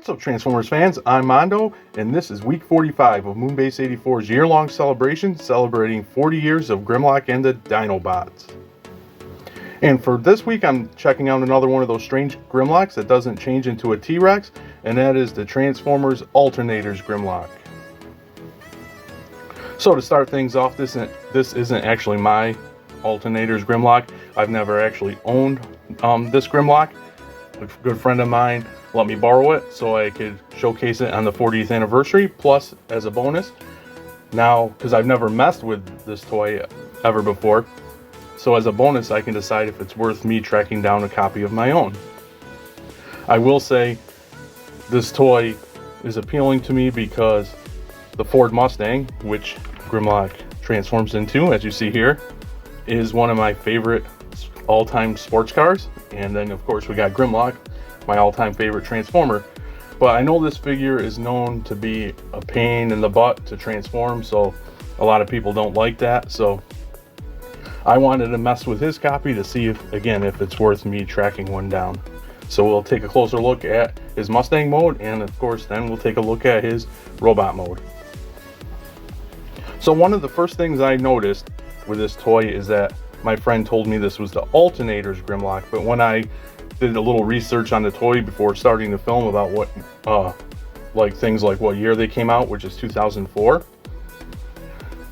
What's up, Transformers fans? I'm Mondo, and this is week 45 of Moonbase 84's year-long celebration, celebrating 40 years of Grimlock and the Dinobots. And for this week, I'm checking out another one of those strange Grimlocks that doesn't change into a T-Rex, and that is the Transformers Alternators Grimlock. So to start things off, this isn't actually my Alternators Grimlock. I've never actually owned this Grimlock. A good friend of mine let me borrow it so I could showcase it on the 40th anniversary, plus as a bonus. Now, because I've never messed with this toy ever before, so as a bonus I can decide if it's worth me tracking down a copy of my own. I will say this toy is appealing to me because the Ford Mustang, which Grimlock transforms into, as you see here, is one of my favorite all-time sports cars. And then of course we got Grimlock, my all-time favorite Transformer. But I know this figure is known to be a pain in the butt to transform, so a lot of people don't like that. So I wanted to mess with his copy to see if it's worth me tracking one down. So we'll take a closer look at his Mustang mode, and of course then we'll take a look at his robot mode. So one of the first things I noticed with this toy is that my friend told me this was the Alternators Grimlock, but when I did a little research on the toy before starting to film about what things like what year they came out, which is 2004,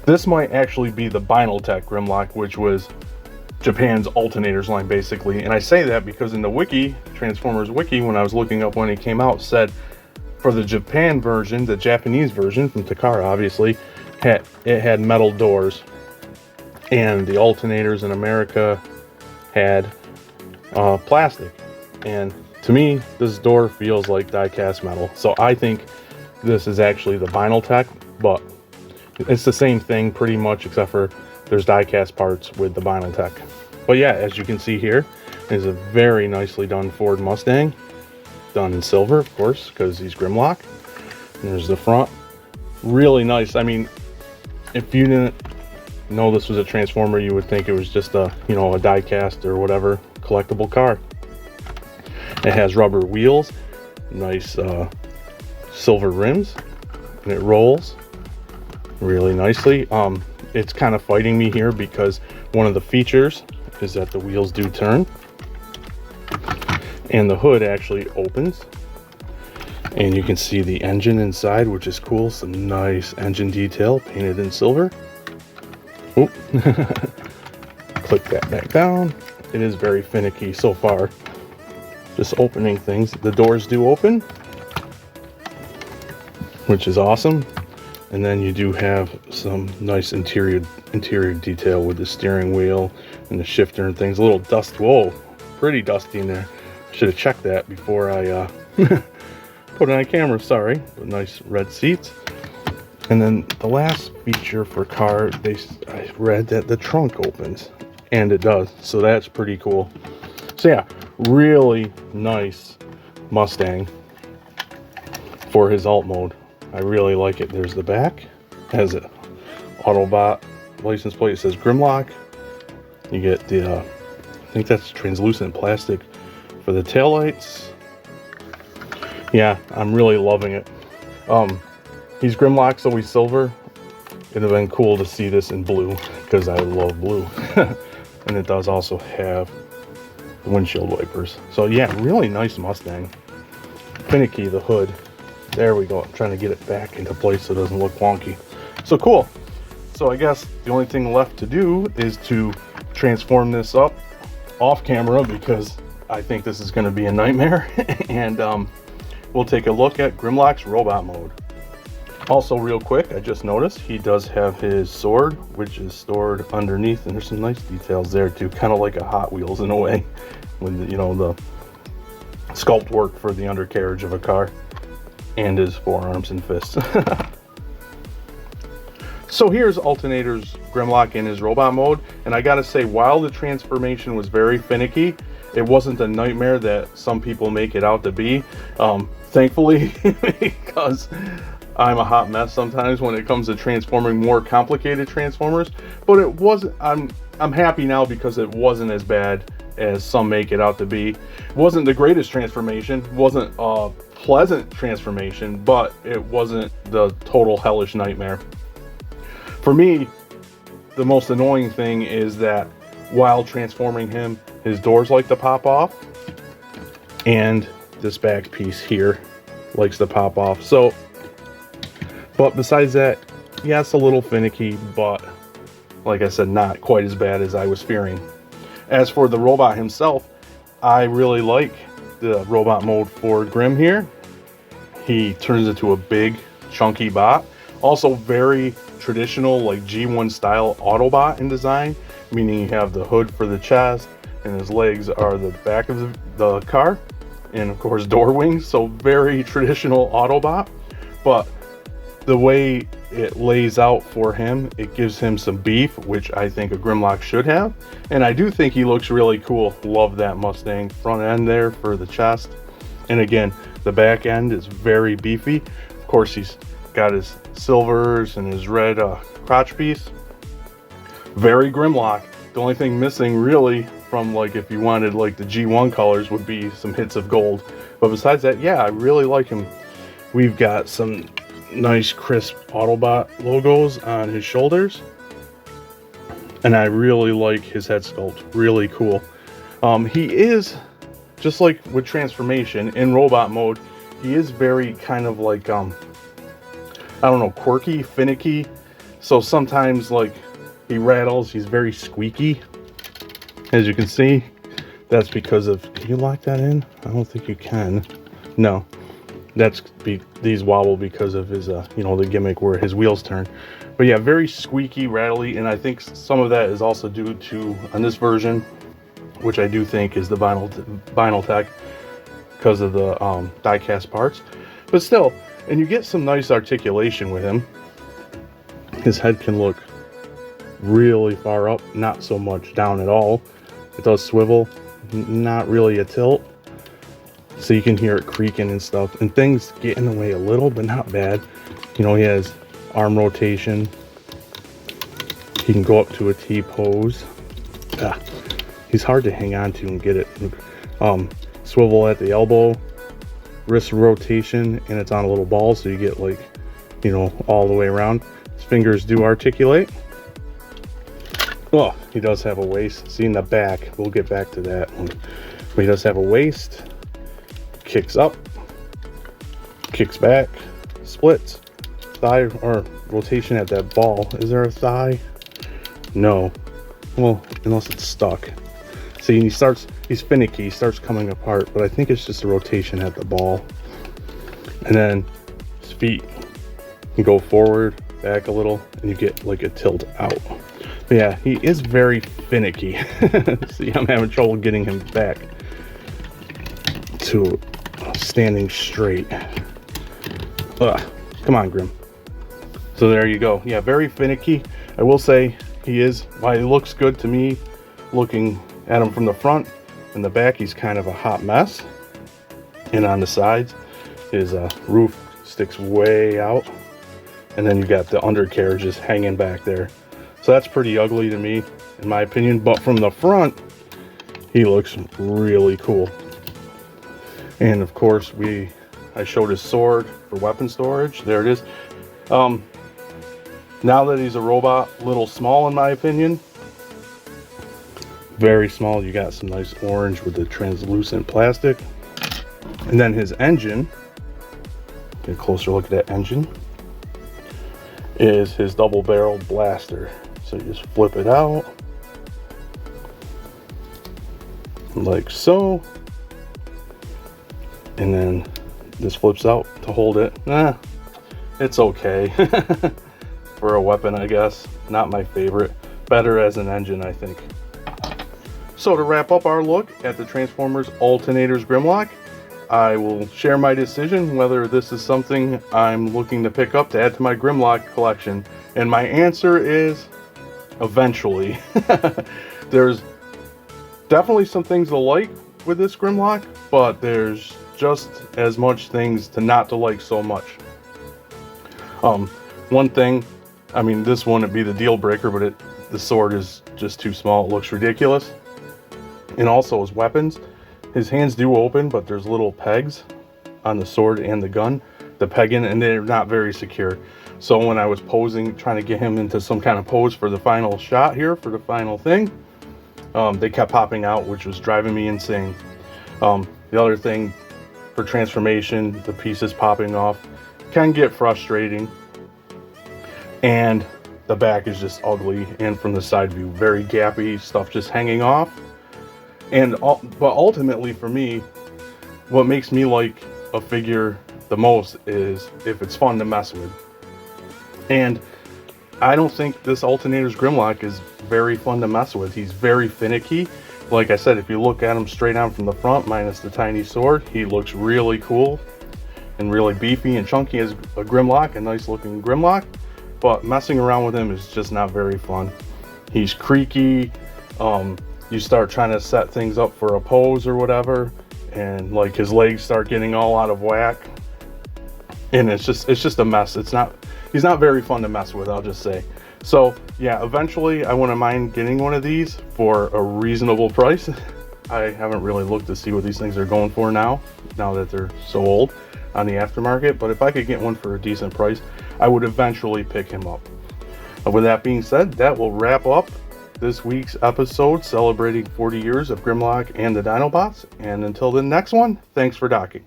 this might actually be the Binaltech Grimlock, which was Japan's Alternators line basically. And I say that because in the wiki, Transformers wiki, when I was looking up when it came out, said for the Japan version, the Japanese version from Takara obviously, it had metal doors, and the Alternators in America had plastic. And to me, this door feels like die-cast metal, so I think this is actually the Binaltech, but it's the same thing pretty much, except for there's die-cast parts with the Binaltech. But yeah, as you can see here is a very nicely done Ford Mustang, done in silver of course because he's Grimlock. And there's the front, really nice. I mean, if you didn't know this was a Transformer, you would think it was just a die-cast or whatever collectible car. It has rubber wheels, nice silver rims, and it rolls really nicely. It's kind of fighting me here because one of the features is that the wheels do turn, and the hood actually opens, and you can see the engine inside, which is cool. Some nice engine detail painted in silver. Oop. Click that back down. It is very finicky so far, just opening things. The doors do open, which is awesome. And then you do have some nice interior detail with the steering wheel and the shifter and things. A little dust. Whoa, pretty dusty in there. Should have checked that before I put it on camera. Sorry. But nice red seats. And then the last feature for car, I read that the trunk opens, and it does, so that's pretty cool. So yeah, really nice Mustang for his alt mode. I really like it. There's the back, has an Autobot license plate. It says Grimlock. You get the I think that's translucent plastic for the taillights. Yeah, I'm really loving it. He's Grimlock, so he's silver. It'd have been cool to see this in blue because I love blue. And it does also have the windshield wipers. So yeah, really nice Mustang. Finicky, the hood. There we go. I'm trying to get it back into place so it doesn't look wonky. So cool. So I guess the only thing left to do is to transform this up off camera, because I think this is going to be a nightmare. And we'll take a look at Grimlock's robot mode. Also real quick, I just noticed he does have his sword, which is stored underneath, and there's some nice details there too, kind of like a Hot Wheels in a way, with the sculpt work for the undercarriage of a car, and his forearms and fists. So here's Alternators Grimlock in his robot mode, and I gotta say, while the transformation was very finicky, it wasn't a nightmare that some people make it out to be, thankfully, because I'm a hot mess sometimes when it comes to transforming more complicated Transformers. But it wasn't. I'm happy now because it wasn't as bad as some make it out to be. It wasn't the greatest transformation, wasn't a pleasant transformation, but it wasn't the total hellish nightmare. For me, the most annoying thing is that while transforming him, his doors like to pop off, and this back piece here likes to pop off. So, but besides that, yeah, it's a little finicky, but like I said, not quite as bad as I was fearing. As for the robot himself, I really like the robot mode for Grim here. He turns into a big, chunky bot. Also very traditional, like G1 style Autobot in design, meaning you have the hood for the chest, and his legs are the back of the car, and of course door wings. So very traditional Autobot, but the way it lays out for him, it gives him some beef, which I think a Grimlock should have. And I do think he looks really cool. Love that Mustang front end there for the chest. And again, the back end is very beefy. Of course, he's got his silvers and his red crotch piece. Very Grimlock. The only thing missing really from, like, if you wanted like the G1 colors, would be some hits of gold. But besides that, yeah, I really like him. We've got some nice crisp Autobot logos on his shoulders, and I really like his head sculpt. Really cool. He is, just like with transformation in robot mode, he is very kind of like I don't know, quirky, finicky. So sometimes, like, he rattles, he's very squeaky, as you can see. That's because of, can you lock that in? I don't think you can. No, these wobble because of his you know, the gimmick where his wheels turn. But yeah, very squeaky, rattly, and I think some of that is also due to, on this version, which I do think is the Binaltech, because of the die-cast parts. But still, and you get some nice articulation with him. His head can look really far up, not so much down at all. It does swivel, not really a tilt. So you can hear it creaking and stuff, and things get in the way a little, but not bad. You know, he has arm rotation. He can go up to a T pose. He's hard to hang on to and get it. Swivel at the elbow, wrist rotation, and it's on a little ball, so you get, like, you know, all the way around. His fingers do articulate. Oh, he does have a waist. See, in the back, we'll get back to that one. But he does have a waist. Kicks up, kicks back, splits, thigh or rotation at that ball. Is there a thigh? No. Well, unless it's stuck. See, he's finicky, he starts coming apart, but I think it's just a rotation at the ball. And then his feet can go forward, back a little, and you get like a tilt out. But yeah, he is very finicky. See, I'm having trouble getting him back to standing straight. Come on, Grim. So there you go. Yeah, very finicky. I will say he is, while he looks good to me looking at him from the front, in the back he's kind of a hot mess. And on the sides, his roof sticks way out, and then you got the undercarriage just hanging back there. So that's pretty ugly to me, in my opinion. But from the front, he looks really cool. And of course, I showed his sword for weapon storage. There it is. Now that he's a robot, a little small in my opinion. Very small. You got some nice orange with the translucent plastic. And then his engine, get a closer look at that engine, is his double-barreled blaster. So you just flip it out, like so. And then this flips out to hold it. It's okay. For a weapon, I guess. Not my favorite. Better as an engine, I think. So to wrap up our look at the Transformers Alternators Grimlock, I will share my decision whether this is something I'm looking to pick up to add to my Grimlock collection. And my answer is eventually. There's definitely some things to like with this Grimlock, but there's just as much things to like so much. One thing, I mean, this wouldn't be the deal breaker, but the sword is just too small. It looks ridiculous. And also his weapons, his hands do open, but there's little pegs on the sword and the gun to peg in, and they're not very secure. So when I was posing, trying to get him into some kind of pose for the final shot here, for the final thing, they kept popping out, which was driving me insane. The other thing, for transformation, the pieces popping off can get frustrating, and the back is just ugly, and from the side view, very gappy, stuff just hanging off. But ultimately for me, what makes me like a figure the most is if it's fun to mess with. And I don't think this Alternators Grimlock is very fun to mess with. He's very finicky. Like I said, if you look at him straight on from the front, minus the tiny sword, he looks really cool and really beefy and chunky as a Grimlock, a nice looking Grimlock. But messing around with him is just not very fun. He's creaky. You start trying to set things up for a pose or whatever, and like his legs start getting all out of whack, and it's just a mess. He's not very fun to mess with, I'll just say. So yeah, eventually I wouldn't mind getting one of these for a reasonable price. I haven't really looked to see what these things are going for now that they're so old on the aftermarket, but if I could get one for a decent price, I would eventually pick him up. With that being said, that will wrap up this week's episode celebrating 40 years of Grimlock and the Dinobots. And until the next one, thanks for docking.